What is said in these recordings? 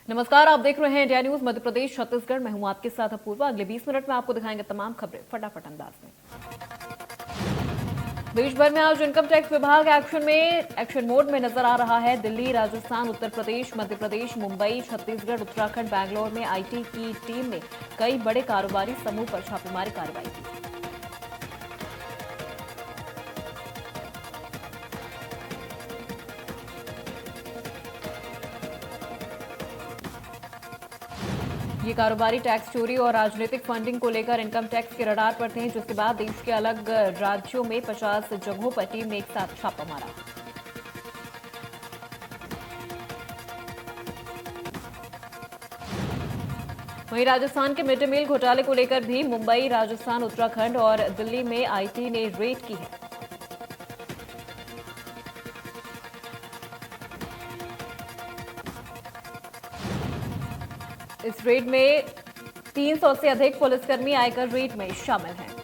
नमस्कार, आप देख रहे हैं इंडिया न्यूज मध्य प्रदेश छत्तीसगढ़। मैं हूं आपके साथ अपूर्वा। अगले 20 मिनट में आपको दिखाएंगे तमाम खबरें फटाफट अंदाज में। देश भर में आज इनकम टैक्स विभाग एक्शन मोड में नजर आ रहा है। दिल्ली, राजस्थान, उत्तर प्रदेश, मध्य प्रदेश, मुंबई, छत्तीसगढ़, उत्तराखंड, बैंगलोर में आईटी की टीम ने कई बड़े कारोबारी समूह पर छापेमारी कार्रवाई की। ये कारोबारी टैक्स चोरी और राजनीतिक फंडिंग को लेकर इनकम टैक्स के रडार पर थे, जिसके बाद देश के अलग राज्यों में 50 जगहों पर टीम ने एक साथ छापा मारा। वहीं राजस्थान के मिड डे मील घोटाले को लेकर भी मुंबई, राजस्थान, उत्तराखंड और दिल्ली में आईटी ने रेड की है। इस रेड में 300 से अधिक पुलिसकर्मी आयकर रेड में शामिल हैं।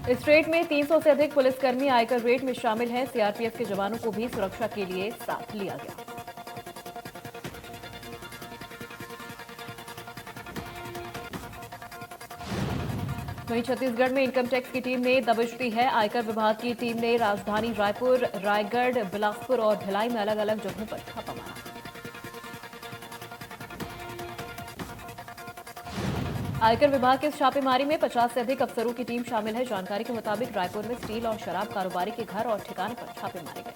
इस रेड में 300 से अधिक पुलिसकर्मी आयकर रेड में शामिल हैं। सीआरपीएफ के जवानों को भी सुरक्षा के लिए साथ लिया गया। वहीं छत्तीसगढ़ में इनकम टैक्स की टीम ने दबिश दी है। आयकर विभाग की टीम ने राजधानी रायपुर, रायगढ़, बिलासपुर और भिलाई में अलग अलग जगहों पर छापा मारा। आयकर विभाग की इस छापेमारी में 50 से अधिक अफसरों की टीम शामिल है। जानकारी के मुताबिक रायपुर में स्टील और शराब कारोबारी के घर और ठिकाने पर छापे मारे गए।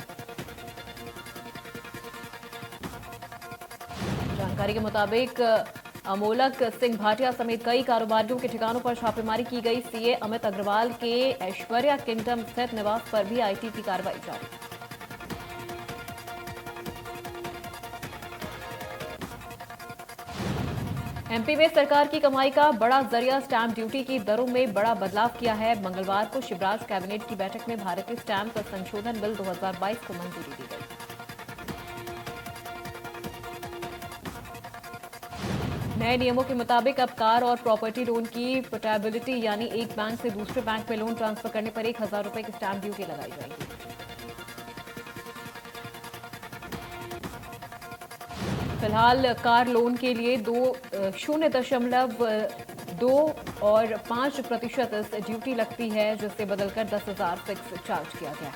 जानकारी के मुताबिक अमोलक सिंह भाटिया समेत कई कारोबारियों के ठिकानों पर छापेमारी की गई। सीए अमित अग्रवाल के ऐश्वर्या किंगडम स्थित निवास पर भी आईटी की कार्रवाई जारी। एमपी में सरकार की कमाई का बड़ा जरिया स्टैंप ड्यूटी की दरों में बड़ा बदलाव किया है। मंगलवार को शिवराज कैबिनेट की बैठक में भारतीय स्टैंप संशोधन बिल 2022 को मंजूरी दी गई। नए नियमों के मुताबिक अब कार और प्रॉपर्टी लोन की पोर्टेबिलिटी यानी एक बैंक से दूसरे बैंक में लोन ट्रांसफर करने पर 1000 रुपए की स्टैंप ड्यूटी लगाई जाएगी। फिलहाल कार लोन के लिए 0.2 और 5% ड्यूटी लगती है, जिससे बदलकर 10,000 फिक्स चार्ज किया गया है।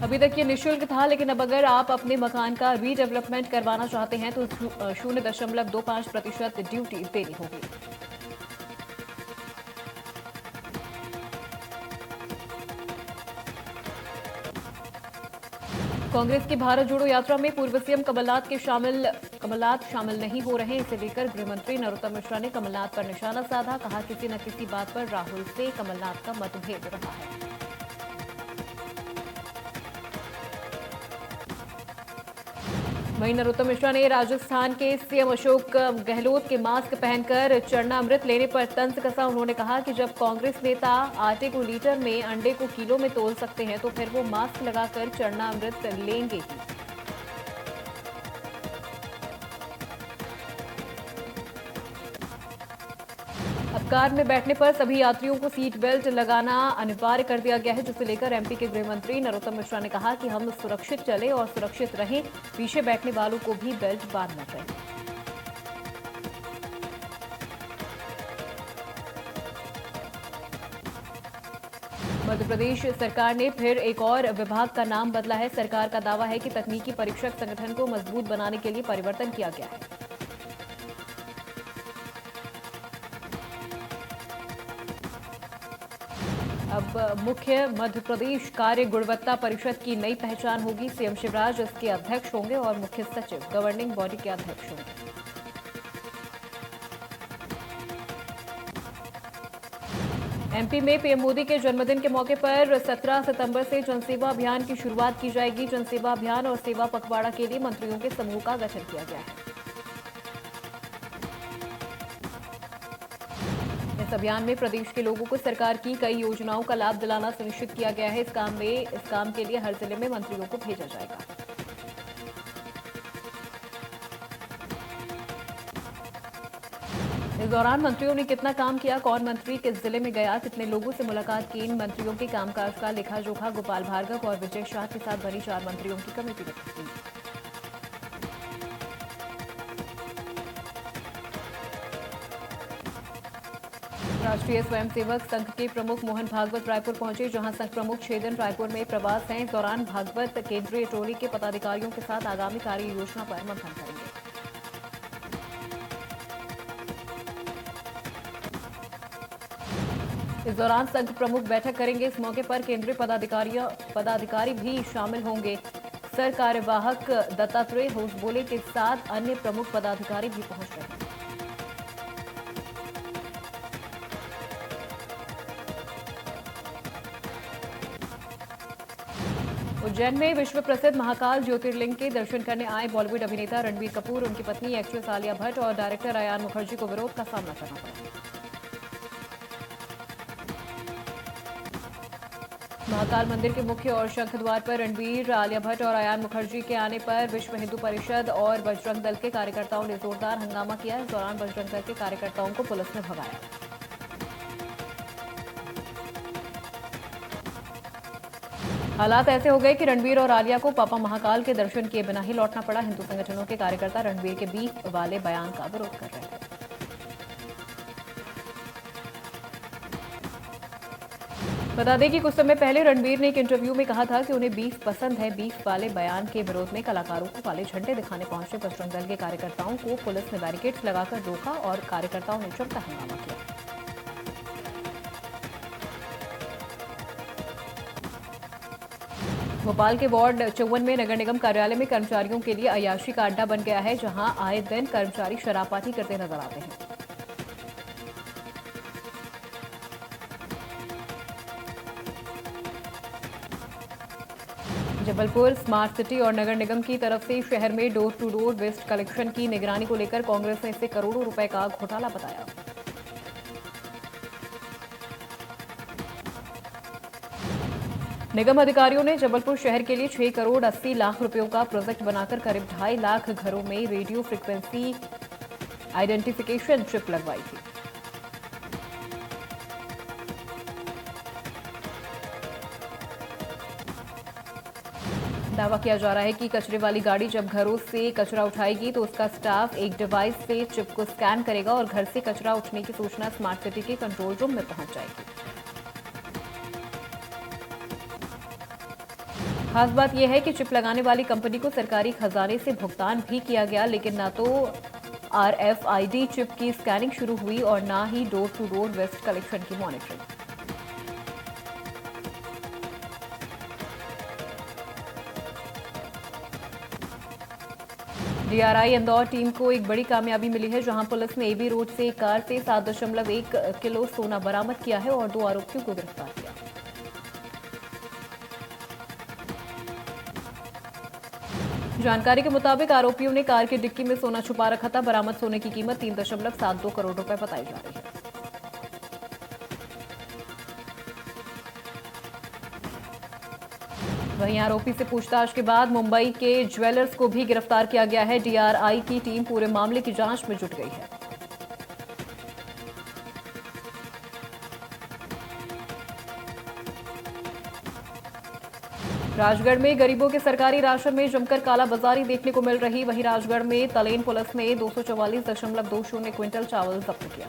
अभी तक ये निःशुल्क था, लेकिन अब अगर आप अपने मकान का रीडेवलपमेंट करवाना चाहते हैं तो 0.25% ड्यूटी देनी होगी। कांग्रेस की भारत जोड़ो यात्रा में पूर्व सीएम कमलनाथ शामिल नहीं हो रहे। इसे लेकर गृहमंत्री नरोत्तम मिश्रा ने कमलनाथ पर निशाना साधा। कहा, किसी न किसी बात पर राहुल से कमलनाथ का मतभेद रहा है। वहीं नरोत्तम मिश्रा ने राजस्थान के सीएम अशोक गहलोत के मास्क पहनकर चरणामृत लेने पर तंज कसा। उन्होंने कहा कि जब कांग्रेस नेता आटे को लीटर में, अंडे को किलो में तोल सकते हैं तो फिर वो मास्क लगाकर चरणामृत लेंगे ही। अब कार में बैठने पर सभी यात्रियों को सीट बेल्ट लगाना अनिवार्य कर दिया गया है, जिसे लेकर एमपी के गृह मंत्री नरोत्तम मिश्रा ने कहा कि हम सुरक्षित चले और सुरक्षित रहें। पीछे बैठने वालों को भी बेल्ट बांधना चाहिए। मध्य प्रदेश सरकार ने फिर एक और विभाग का नाम बदला है। सरकार का दावा है कि तकनीकी परीक्षक संगठन को मजबूत बनाने के लिए परिवर्तन किया गया है। अब मुख्य मध्य प्रदेश कार्य गुणवत्ता परिषद की नई पहचान होगी। सीएम शिवराज इसके अध्यक्ष होंगे और मुख्य सचिव गवर्निंग बॉडी के अध्यक्ष होंगे। एमपी में पीएम मोदी के जन्मदिन के मौके पर 17 सितंबर से जनसेवा अभियान की शुरुआत की जाएगी। जनसेवा अभियान और सेवा पखवाड़ा के लिए मंत्रियों के समूह का गठन किया गया है। इस अभियान में प्रदेश के लोगों को सरकार की कई योजनाओं का लाभ दिलाना सुनिश्चित किया गया है। इस काम के लिए हर जिले में मंत्रियों को भेजा जाएगा। इस दौरान मंत्रियों ने कितना काम किया, कौन मंत्री किस जिले में गया, कितने लोगों से मुलाकात की, इन मंत्रियों के कामकाज का लेखा जोखा गोपाल भार्गव और विजय शाह के साथ बनी 4 मंत्रियों की कमेटी ने की। राष्ट्रीय स्वयंसेवक संघ के प्रमुख मोहन भागवत रायपुर पहुंचे, जहां संघ प्रमुख 6 दिन रायपुर में प्रवास हैं। इस दौरान भागवत केंद्रीय टोली के पदाधिकारियों के साथ आगामी कार्य योजना पर मंथन करेंगे। इस दौरान संघ प्रमुख बैठक करेंगे। इस मौके पर केंद्रीय पदाधिकारी भी शामिल होंगे। सर कार्यवाहक दत्तात्रेय होसबोले के साथ अन्य प्रमुख पदाधिकारी भी पहुंच रहे हैं। उज्जैन में विश्व प्रसिद्ध महाकाल ज्योतिर्लिंग के दर्शन करने आए बॉलीवुड अभिनेता रणबीर कपूर, उनकी पत्नी एक्ट्रेस आलिया भट्ट और डायरेक्टर अयान मुखर्जी को विरोध का सामना करना पड़ा। महाकाल मंदिर के मुख्य और शंख द्वार पर रणबीर, आलिया भट्ट और अयान मुखर्जी के आने पर विश्व हिंदू परिषद और बजरंग दल के कार्यकर्ताओं ने जोरदार हंगामा किया। इस दौरान बजरंग दल के कार्यकर्ताओं को पुलिस ने भगाया। हालात ऐसे हो गए कि रणबीर और आलिया को पापा महाकाल के दर्शन किए बिना ही लौटना पड़ा। हिंदू संगठनों के कार्यकर्ता रणबीर के बीफ वाले बयान का विरोध कर रहे थे। बता दें कि कुछ समय पहले रणबीर ने एक इंटरव्यू में कहा था कि उन्हें बीफ पसंद है। बीफ वाले बयान के विरोध में कलाकारों को काले झंडे दिखाने पहुंचे बजरंग दल के कार्यकर्ताओं को पुलिस ने बैरिकेड्स लगाकर रोका और कार्यकर्ताओं ने जमता हंगामा किया। भोपाल के वार्ड 54 में नगर निगम कार्यालय में कर्मचारियों के लिए अय्याशी का अड्डा बन गया है, जहां आए दिन कर्मचारी शराब पार्टी करते नजर आते हैं। जबलपुर स्मार्ट सिटी और नगर निगम की तरफ से शहर में door to door waste collection की निगरानी को लेकर कांग्रेस ने इसे करोड़ों रुपए का घोटाला बताया। निगम अधिकारियों ने जबलपुर शहर के लिए 6 करोड़ 80 लाख रुपयों का प्रोजेक्ट बनाकर करीब 2.5 लाख घरों में रेडियो फ्रीक्वेंसी आइडेंटिफिकेशन चिप लगवाई थी। दावा किया जा रहा है कि कचरे वाली गाड़ी जब घरों से कचरा उठाएगी तो उसका स्टाफ एक डिवाइस से चिप को स्कैन करेगा और घर से कचरा उठने की सूचना स्मार्ट सिटी के कंट्रोल रूम में पहुंच जाएगी। खास बात यह है कि चिप लगाने वाली कंपनी को सरकारी खजाने से भुगतान भी किया गया, लेकिन न तो RFID चिप की स्कैनिंग शुरू हुई और न ही door to door waste collection की मॉनिटरिंग। DRI इंदौर टीम को एक बड़ी कामयाबी मिली है, जहां पुलिस ने AB रोड से एक कार से 7.1 किलो सोना बरामद किया है और 2 आरोपियों को गिरफ्तार किया। जानकारी के मुताबिक आरोपियों ने कार की डिक्की में सोना छुपा रखा था। बरामद सोने की कीमत 3.72 करोड़ रुपए बताई जा रही है। वहीं आरोपी से पूछताछ के बाद मुंबई के ज्वेलर्स को भी गिरफ्तार किया गया है। DRI की टीम पूरे मामले की जांच में जुट गई है। राजगढ़ में गरीबों के सरकारी राशन में जमकर कालाबाजारी देखने को मिल रही। वहीं राजगढ़ में तलेन पुलिस ने 244.20 क्विंटल चावल जब्त किया।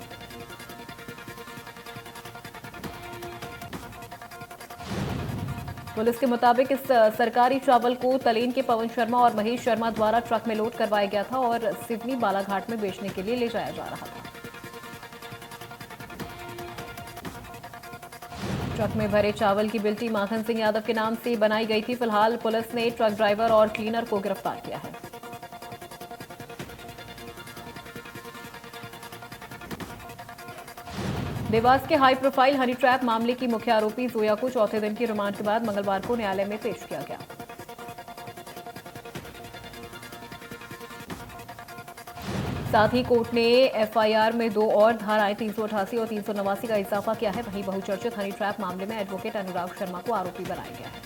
पुलिस के मुताबिक इस सरकारी चावल को तलेन के पवन शर्मा और महेश शर्मा द्वारा ट्रक में लोड करवाया गया था और सिडनी बालाघाट में बेचने के लिए ले जाया जा रहा था। ट्रक में भरे चावल की बिल्टी माखन सिंह यादव के नाम से बनाई गई थी। फिलहाल पुलिस ने ट्रक ड्राइवर और क्लीनर को गिरफ्तार किया है। देवास के हाई प्रोफाइल हनी ट्रैप मामले की मुख्य आरोपी जोया को चौथे दिन की रिमांड के बाद मंगलवार को न्यायालय में पेश किया गया। साथ ही कोर्ट ने एफआईआर में 2 और धाराएं 388 और 389 का इजाफा किया है। वहीं बहुचर्चित हनी ट्रैप मामले में एडवोकेट अनुराग शर्मा को आरोपी बनाया गया है।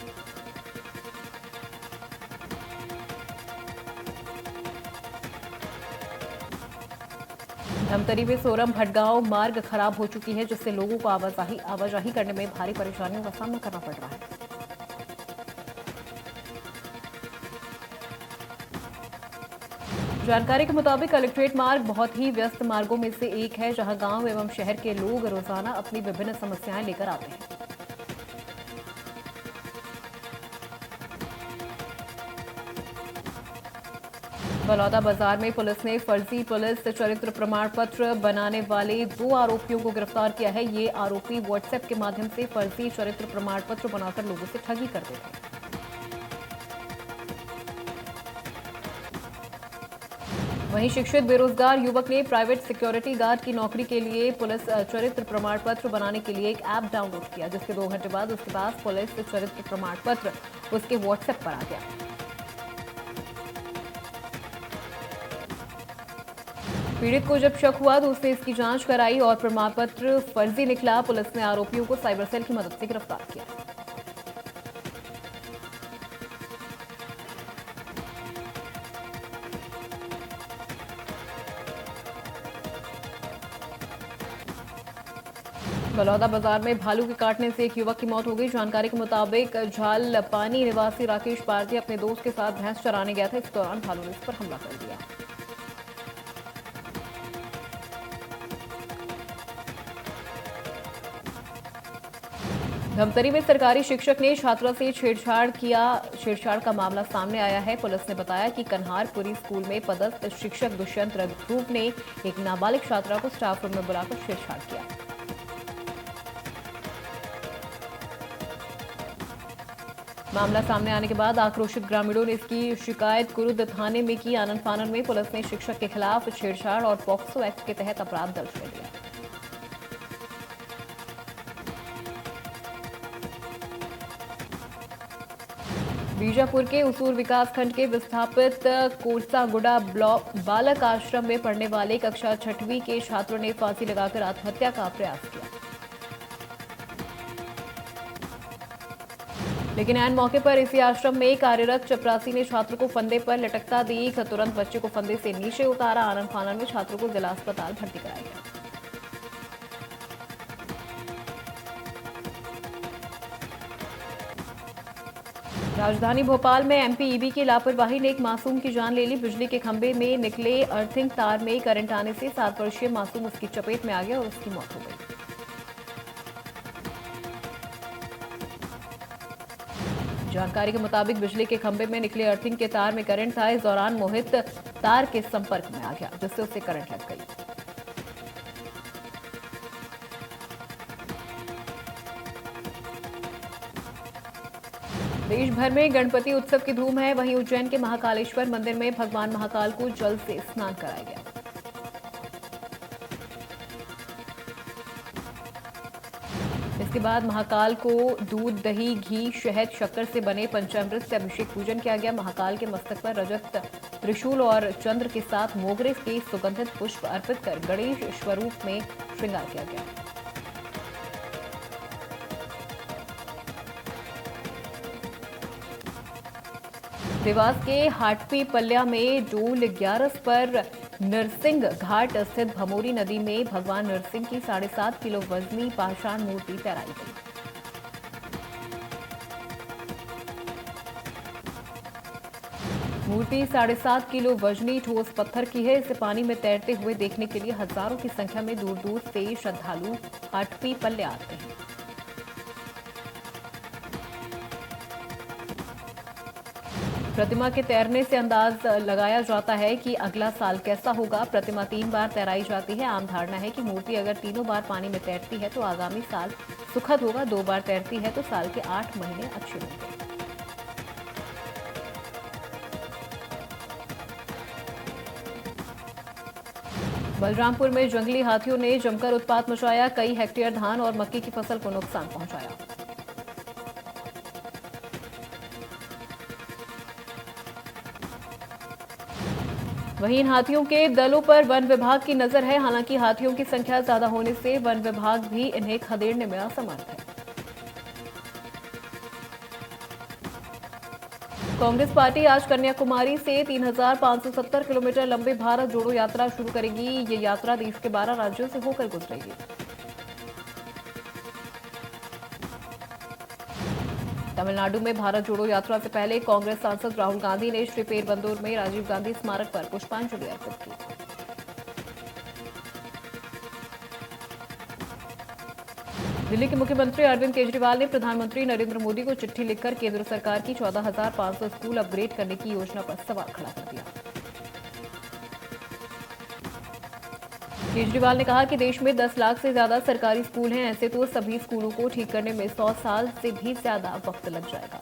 धमतरी में सोरम भटगांव मार्ग खराब हो चुकी है, जिससे लोगों को आवाजाही करने में भारी परेशानियों का सामना करना पड़ रहा है। जानकारी के मुताबिक कलेक्ट्रेट मार्ग बहुत ही व्यस्त मार्गों में से एक है, जहां गांव एवं शहर के लोग रोजाना अपनी विभिन्न समस्याएं लेकर आते हैं। बलौदा बाजार में पुलिस ने फर्जी पुलिस चरित्र प्रमाण पत्र बनाने वाले 2 आरोपियों को गिरफ्तार किया है। ये आरोपी व्हाट्सएप के माध्यम से फर्जी चरित्र प्रमाण पत्र बनाकर लोगों से ठगी करते थे। वहीं शिक्षित बेरोजगार युवक ने प्राइवेट सिक्योरिटी गार्ड की नौकरी के लिए पुलिस चरित्र प्रमाण पत्र बनाने के लिए एक ऐप डाउनलोड किया, जिसके 2 घंटे बाद उसके पास पुलिस चरित्र प्रमाण पत्र उसके व्हाट्सएप पर आ गया। पीड़ित को जब शक हुआ तो उसने इसकी जांच कराई और प्रमाण पत्र फर्जी निकला। पुलिस ने आरोपियों को साइबर सेल की मदद से गिरफ्तार किया। बलौदा बाजार में भालू के काटने से एक युवक की मौत हो गई। जानकारी के मुताबिक झालपानी निवासी राकेश पारधी अपने दोस्त के साथ भैंस चराने गया था। इस दौरान भालू ने इस पर हमला कर दिया। धमतरी में सरकारी शिक्षक ने छात्रा से छेड़छाड़ का मामला सामने आया है। पुलिस ने बताया कि कन्हारपुरी स्कूल में पदस्थ शिक्षक दुष्यंत ध्रुव ने एक नाबालिग छात्रा को स्टाफ रूम में बुलाकर छेड़छाड़ किया। मामला सामने आने के बाद आक्रोशित ग्रामीणों ने इसकी शिकायत कुरुद थाने में की। आनन फानन में पुलिस ने शिक्षक के खिलाफ छेड़छाड़ और पॉक्सो एक्ट के तहत अपराध दर्ज कर लिया। बीजापुर के उसूर विकासखंड के विस्थापित कोरसागुड़ा ब्लॉक बालक आश्रम में पढ़ने वाले कक्षा 6वीं के छात्रों ने फांसी लगाकर आत्महत्या का प्रयास किया, लेकिन ऐन मौके पर इसी आश्रम में कार्यरत चपरासी ने छात्र को फंदे पर लटकता देख तुरंत बच्चे को फंदे से नीचे उतारा। आनन फानन में छात्र को जिला अस्पताल भर्ती कराया गया। राजधानी भोपाल में एमपीईबी की लापरवाही ने एक मासूम की जान ले ली। बिजली के खंभे में निकले अर्थिंग तार में करंट आने से 7 वर्षीय मासूम उसकी चपेट में आ गया और उसकी मौत हो गई। जानकारी के मुताबिक बिजली के खंभे में निकले अर्थिंग के तार में करंट था। इस दौरान मोहित तार के संपर्क में आ गया, जिससे उसे करंट लग गई। देश भर में गणपति उत्सव की धूम है। वहीं उज्जैन के महाकालेश्वर मंदिर में भगवान महाकाल को जल से स्नान कराया गया। इसके बाद महाकाल को दूध, दही, घी, शहद, शक्कर से बने पंचामृत से अभिषेक पूजन किया गया। महाकाल के मस्तक पर रजत त्रिशूल और चंद्र के साथ मोगरे के सुगंधित पुष्प अर्पित कर गणेश स्वरूप में श्रृंगार किया गया। देवास के हाटपी पल्या में डोल 11 पर नरसिंह घाट स्थित भमोरी नदी में भगवान नरसिंह की 7.5 किलो वजनी पाषाण मूर्ति तैराई गई। मूर्ति 7.5 किलो वजनी ठोस पत्थर की है। इसे पानी में तैरते हुए देखने के लिए हजारों की संख्या में दूर दूर से श्रद्धालु हाटपी पल्या आते हैं। प्रतिमा के तैरने से अंदाज लगाया जाता है कि अगला साल कैसा होगा। प्रतिमा 3 बार तैराई जाती है। आम धारणा है कि मूर्ति अगर तीनों बार पानी में तैरती है तो आगामी साल सुखद होगा। 2 बार तैरती है तो साल के 8 महीने अच्छे होंगे। बलरामपुर में जंगली हाथियों ने जमकर उत्पात मचाया, कई हेक्टेयर धान और मक्की की फसल को नुकसान पहुंचाया। वहीं इन हाथियों के दलों पर वन विभाग की नजर है। हालांकि हाथियों की संख्या ज्यादा होने से वन विभाग भी इन्हें खदेड़ने में असमर्थ है। कांग्रेस पार्टी आज कन्याकुमारी से 3,570 किलोमीटर लंबे भारत जोड़ो यात्रा शुरू करेगी। ये यात्रा देश के 12 राज्यों से होकर गुजरेगी। तमिलनाडु में भारत जोड़ो यात्रा से पहले कांग्रेस सांसद राहुल गांधी ने श्री पेरबंदूर में राजीव गांधी स्मारक पर पुष्पांजलि अर्पित की। दिल्ली के मुख्यमंत्री अरविंद केजरीवाल ने प्रधानमंत्री नरेंद्र मोदी को चिट्ठी लिखकर केंद्र सरकार की 14,500 स्कूल अपग्रेड करने की योजना पर सवाल खड़ा कर दिया। केजरीवाल ने कहा कि देश में 10 लाख से ज्यादा सरकारी स्कूल हैं। ऐसे तो सभी स्कूलों को ठीक करने में 100 साल से भी ज्यादा वक्त लग जाएगा।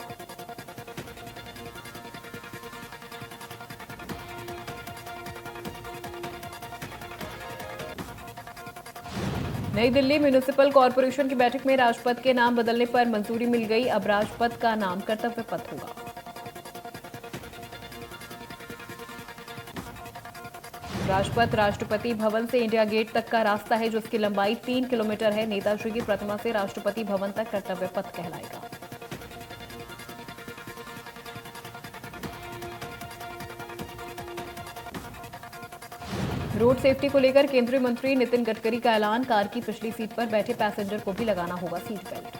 नई दिल्ली म्युनिसिपल कॉर्पोरेशन की बैठक में राजपथ के नाम बदलने पर मंजूरी मिल गई। अब राजपथ का नाम कर्तव्य पथ होगा। राजपथ राष्ट्रपति भवन से इंडिया गेट तक का रास्ता है, जिसकी लंबाई 3 किलोमीटर है। नेताजी की प्रतिमा से राष्ट्रपति भवन तक कर्तव्य पथ कहलाएगा। रोड सेफ्टी को लेकर केंद्रीय मंत्री नितिन गडकरी का ऐलान, कार की पिछली सीट पर बैठे पैसेंजर को भी लगाना होगा सीट बेल्ट।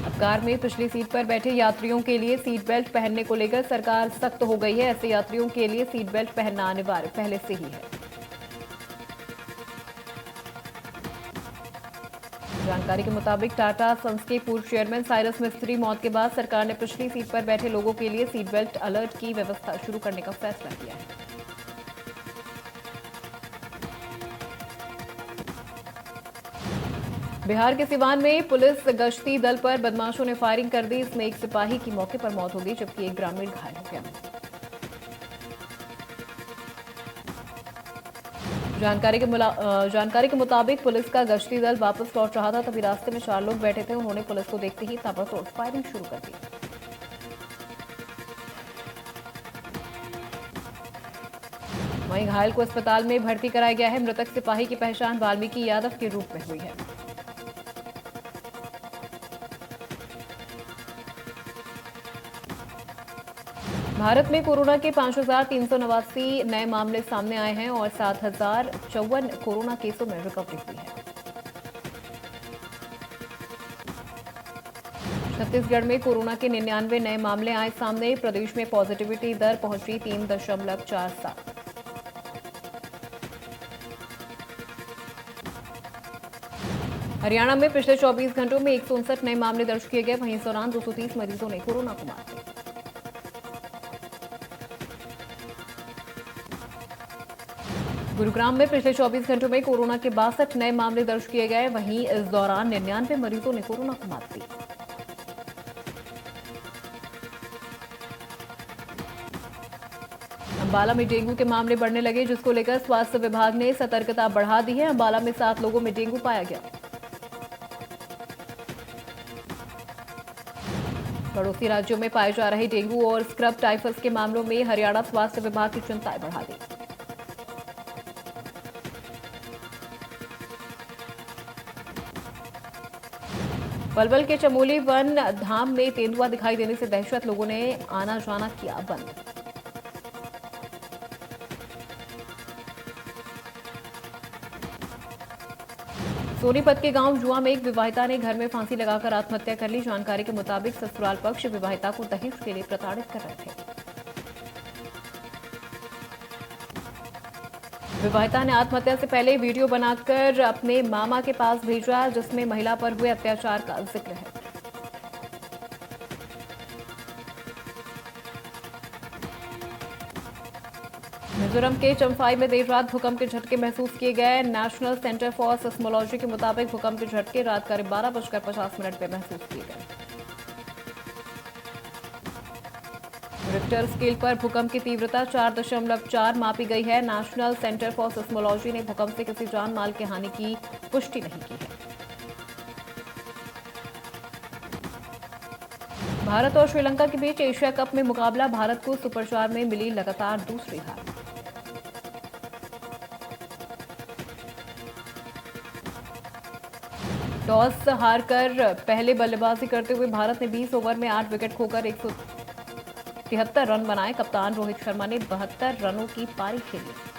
अब कार में पिछली सीट पर बैठे यात्रियों के लिए सीट बेल्ट पहनने को लेकर सरकार सख्त हो गई है। ऐसे यात्रियों के लिए सीट बेल्ट पहनना अनिवार्य पहले से ही है। जानकारी के मुताबिक टाटा सन्स के पूर्व चेयरमैन साइरस मिस्त्री मौत के बाद सरकार ने पिछली सीट पर बैठे लोगों के लिए सीट बेल्ट अलर्ट की व्यवस्था शुरू करने का फैसला किया है। बिहार के सिवान में पुलिस गश्ती दल पर बदमाशों ने फायरिंग कर दी। इसमें एक सिपाही की मौके पर मौत हो गई, जबकि एक ग्रामीण घायल हो गया। जानकारी के मुताबिक पुलिस का गश्ती दल वापस लौट रहा था, तभी रास्ते में 4 लोग बैठे थे। उन्होंने पुलिस को देखते ही ताबड़तोड़ फायरिंग शुरू कर दी। वहीं घायल को अस्पताल में भर्ती कराया गया है। मृतक सिपाही की पहचान वाल्मीकि यादव के रूप में हुई है। भारत में कोरोना के 5,389 नए मामले सामने आए हैं और 7,054 कोरोना केसों में रिकवरी हुई है। छत्तीसगढ़ में कोरोना के 99 नए मामले आए सामने। प्रदेश में पॉजिटिविटी दर पहुंची 3.47। हरियाणा में पिछले 24 घंटों में 159 नए मामले दर्ज किए गए। वहीं इस दौरान 230 मरीजों ने कोरोना को मात दी। गुरुग्राम में पिछले 24 घंटों में कोरोना के 62 नए मामले दर्ज किए गए। वहीं इस दौरान 99 मरीजों ने कोरोना को मात दी। अंबाला में डेंगू के मामले बढ़ने लगे, जिसको लेकर स्वास्थ्य विभाग ने सतर्कता बढ़ा दी है। अंबाला में 7 लोगों में डेंगू पाया गया। पड़ोसी राज्यों में पाए जा रहे डेंगू और स्क्रब टाइफस के मामलों में हरियाणा स्वास्थ्य विभाग की चिंताएं बढ़ा दी। पलवल के चमोली वन धाम में तेंदुआ दिखाई देने से दहशत, लोगों ने आना जाना किया बंद। सोनीपत के गांव जुआ में एक विवाहिता ने घर में फांसी लगाकर आत्महत्या कर ली। जानकारी के मुताबिक ससुराल पक्ष विवाहिता को दहेज के लिए प्रताड़ित कर रहे थे। विवाहिता ने आत्महत्या से पहले वीडियो बनाकर अपने मामा के पास भेजा, जिसमें महिला पर हुए अत्याचार का जिक्र है। मिजोरम के चंफाई में देर रात भूकंप के झटके महसूस किए गए। नेशनल सेंटर फॉर सिस्मोलॉजी के मुताबिक भूकंप के झटके रात करीब 12:50 पर महसूस किए गए। रिक्टर स्केल पर भूकंप की तीव्रता 4.4 मापी गई है। नेशनल सेंटर फॉर सिस्मोलॉजी ने भूकंप से किसी जान माल की हानि की पुष्टि नहीं की है। भारत और श्रीलंका के बीच एशिया कप में मुकाबला, भारत को सुपर 4 में मिली लगातार दूसरी हार। टॉस हारकर पहले बल्लेबाजी करते हुए भारत ने 20 ओवर में 8 विकेट खोकर 173 रन बनाए। कप्तान रोहित शर्मा ने 72 रनों की पारी खेली।